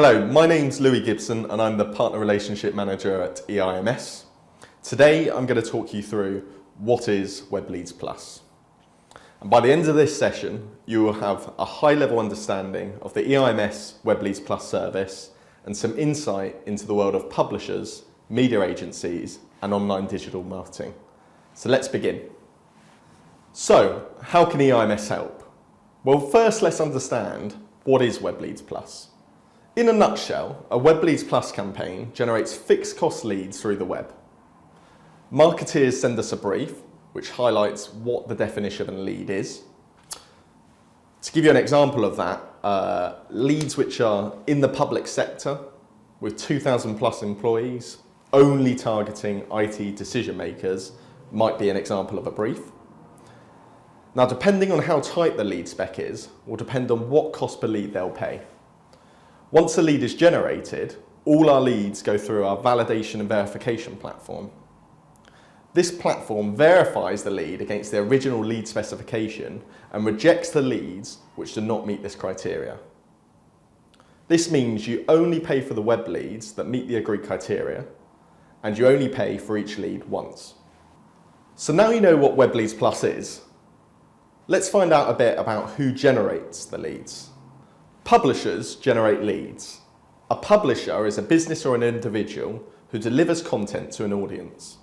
Hello, my name's Louis Gibson and I'm the Partner Relationship Manager at EIMS. Today I'm going to talk you through what is WebLeads Plus. And by the end of this session, you will have a high-level understanding of the EIMS WebLeads Plus service and some insight into the world of publishers, media agencies and online digital marketing. So let's begin. So, how can EIMS help? Well, first let's understand what is WebLeads Plus. In a nutshell, a WebLeads Plus campaign generates fixed cost leads through the web. Marketeers send us a brief which highlights what the definition of a lead is. To give you an example of that, leads which are in the public sector with 2,000 plus employees, only targeting IT decision makers might be an example of a brief. Now, depending on how tight the lead spec is, will depend on what cost per lead they'll pay. Once a lead is generated, all our leads go through our validation and verification platform. This platform verifies the lead against the original lead specification and rejects the leads which do not meet this criteria. This means you only pay for the web leads that meet the agreed criteria, and you only pay for each lead once. So now you know what WebLeads Plus is. Let's find out a bit about who generates the leads. Publishers generate leads. A publisher is a business or an individual who delivers content to an audience.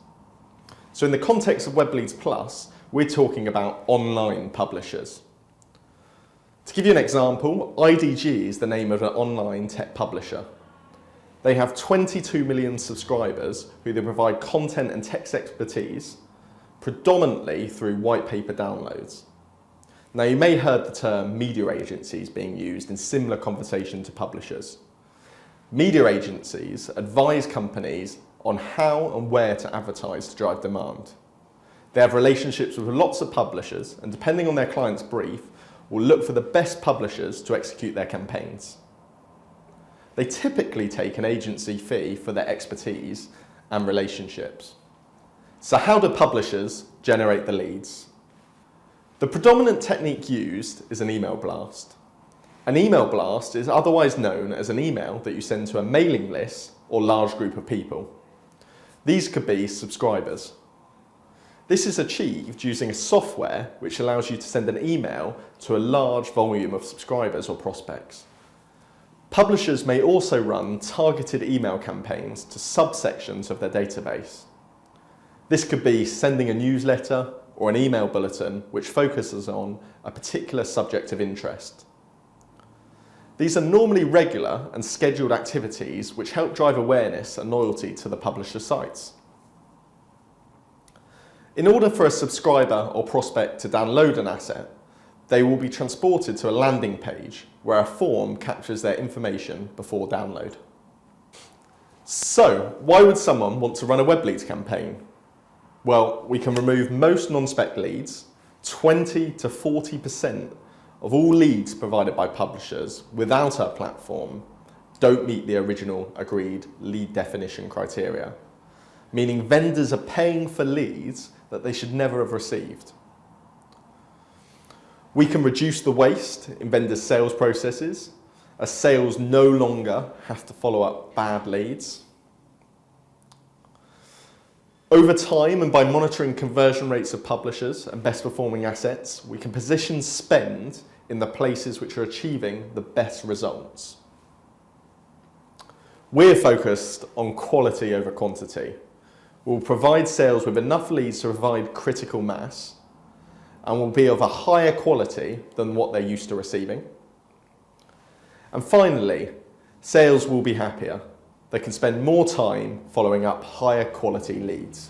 So in the context of WebLeads Plus, we're talking about online publishers. To give you an example, IDG is the name of an online tech publisher. They have 22 million subscribers who they provide content and text expertise, predominantly through white paper downloads. Now, you may have heard the term media agencies being used in similar conversation to publishers. Media agencies advise companies on how and where to advertise to drive demand. They have relationships with lots of publishers and, depending on their client's brief, will look for the best publishers to execute their campaigns. They typically take an agency fee for their expertise and relationships. So how do publishers generate the leads? The predominant technique used is an email blast. An email blast is otherwise known as an email that you send to a mailing list or large group of people. These could be subscribers. This is achieved using a software which allows you to send an email to a large volume of subscribers or prospects. Publishers may also run targeted email campaigns to subsections of their database. This could be sending a newsletter or an email bulletin which focuses on a particular subject of interest. These are normally regular and scheduled activities which help drive awareness and loyalty to the publisher sites. In order for a subscriber or prospect to download an asset, they will be transported to a landing page where a form captures their information before download. So, why would someone want to run a WebLeads campaign? Well, we can remove most non-spec leads. 20 to 40% of all leads provided by publishers without our platform don't meet the original agreed lead definition criteria, meaning vendors are paying for leads that they should never have received. We can reduce the waste in vendors' sales processes, as sales no longer have to follow up bad leads. Over time, and by monitoring conversion rates of publishers and best performing assets, we can position spend in the places which are achieving the best results. We're focused on quality over quantity. We'll provide sales with enough leads to provide critical mass and will be of a higher quality than what they're used to receiving. And finally, sales will be happier. They can spend more time following up higher quality leads.